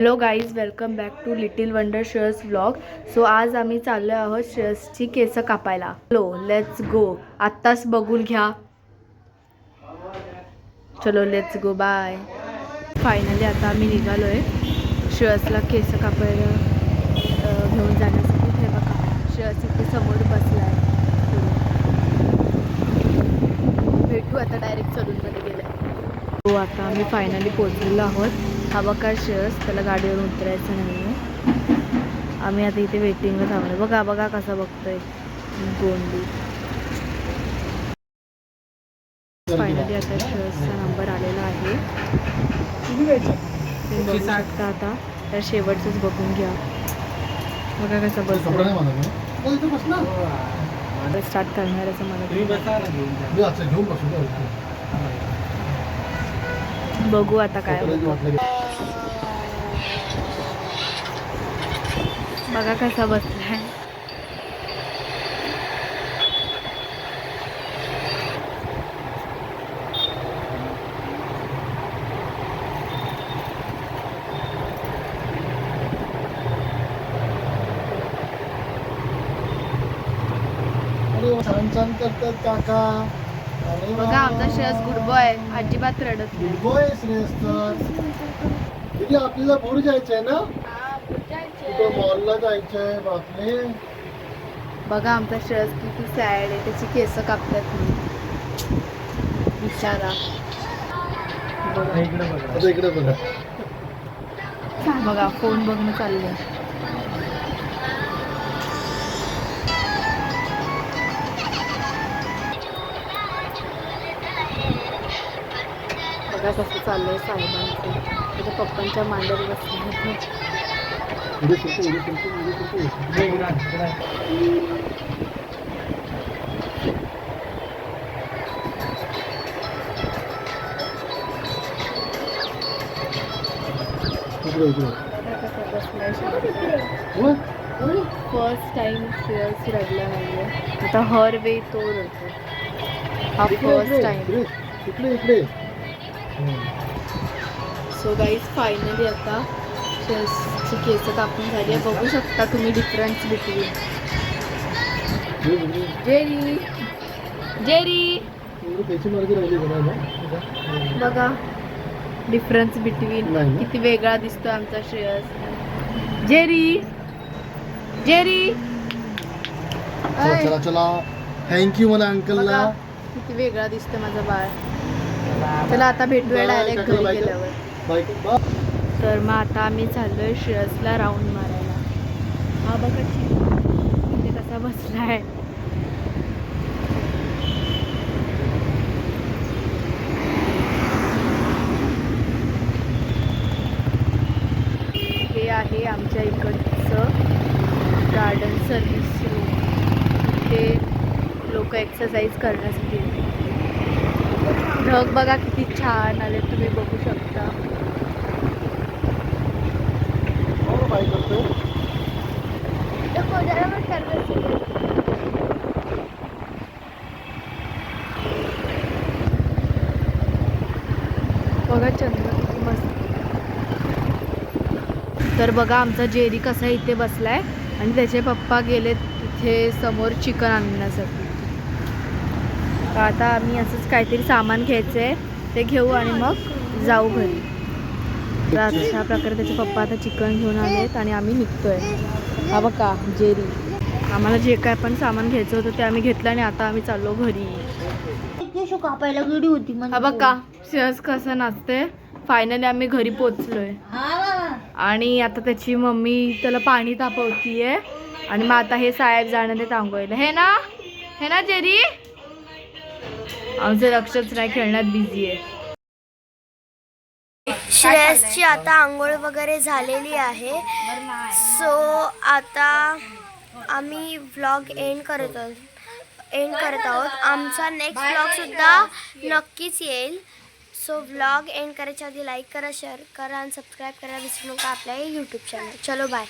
Hello guys, welcome back to little wonder Shreyas vlog. So आज आम्ही चाललो आहोत श्रेयसची केस कापायला. Hello, let's go. आत्ताच बघून घ्या. चलो लेट्स गो, बाय. फायनली आता आम्ही निघालोय श्रेयसला केस कापायला घेऊन जाण्यासाठी. हे बघा, श्रेयस इथे समोर बसलाय. भेटू आता, डायरेक्ट सलूनमध्ये गेलाय. हो, आता आम्ही फायनली पोहोचलेलो आहोत. हा बघा श्रेयस, त्याला गाडीवरून उतरायचं नाही आहे. आम्ही आता इथे वेटिंगला थांबलो. बघा बघा कसा बघतोय गोंडी. फायनली आता श्रेयसचा नंबर आलेला आहे. तुम्ही बघू शकता. आता तर शेवटचंच बघून घ्या. बघा कसं बसलं. स्टार्ट करणार असं मला बघू आता काय होतं. बघा कसा बसलाय. छान छान करतात काका. बघा आमचा श्रेयस गुड बॉय, अजिबात रडत नाही. Good boy Shreyas. तर आपल्याला भूर जायचंय ना, मॉलला जायचंय. बापरे, बघा आमचा श्रेयस किती सॅड आहे. त्याची केस कापतात मी बिचारा. इकडे बघा. बघा फोन बघणं चाललंय. बघा कसं चाललंय साहेबांचं. त्याच्या पप्पांच्या मांडीवर बसले. फर्स्ट टाइम श्रेयस रडला नाहीये. आता हर वे तो रडतो. हा फर्स्ट टाइम. इकडे. सो गाईज, फायनली आता श्रेयसची केस कापून झाली आहे. बघू शकता तुम्ही डिफरन्स बिटवीन. जेरी बघा डिफरन्स बिटवीन. किती वेगळा दिसतोय आमचा श्रेयस. जेरी चला थँक्यू म्हणा अंकलला. किती वेगळा दिसतोय माझा बाळ. चला आता भेटूया डायरेक्ट घरी गेल्यावर. तर मग आता आम्ही चाललोय श्रेयसला राऊंड मारायला. हा बघा इथे कसा बसलाय. हे आहे आमच्या इकडचं गार्डन सर्व्हिस रूम. इथे लोक एक्सरसाइज करण्यासाठी. ढग बघा किती छान आले, तुम्ही बघू शकता. बघा चंद्र किती मस्त. तर बघा आमचा जेरी कसा इथे बसलाय आणि त्याचे पप्पा गेले तिथे समोर चिकन आणण्यासाठी. तर आता आम्ही असंच काहीतरी सामान घ्यायचंय, ते घेऊ आणि मग जाऊ घरी. तर अशा प्रकारे त्याचे पप्पा आता चिकन घेऊन आलेत आणि आम्ही निघतोय. हा बघा जेरी. आम्हाला जे काय पण सामान घ्यायचं होतं ते आम्ही घेतलं आणि आता आम्ही चाललो घरी. हा बघा श्रेयस कसं नाचते. फायनली आम्ही घरी पोचलोय आणि आता त्याची मम्मी त्याला पाणी तापवतीये आणि मग आता हे साहेब जाणार आहेत आंघोळीला. हे ना जेरी. आमचं लक्षच नाही, खेळण्यात बिझी आहे. श्रेयसची आता आंघोळ वगैरे झालेली आहे. सो आता आम्ही व्लॉग एंड करत आहोत. आमचा नेक्स्ट व्लॉगसुद्धा नक्कीच येईल. सो व्लॉग एंड करायच्या आधी लाईक करा, शेअर करा आणि सबस्क्राईब करायला विसरू नका आपल्या यूट्यूब चॅनल. चलो बाय.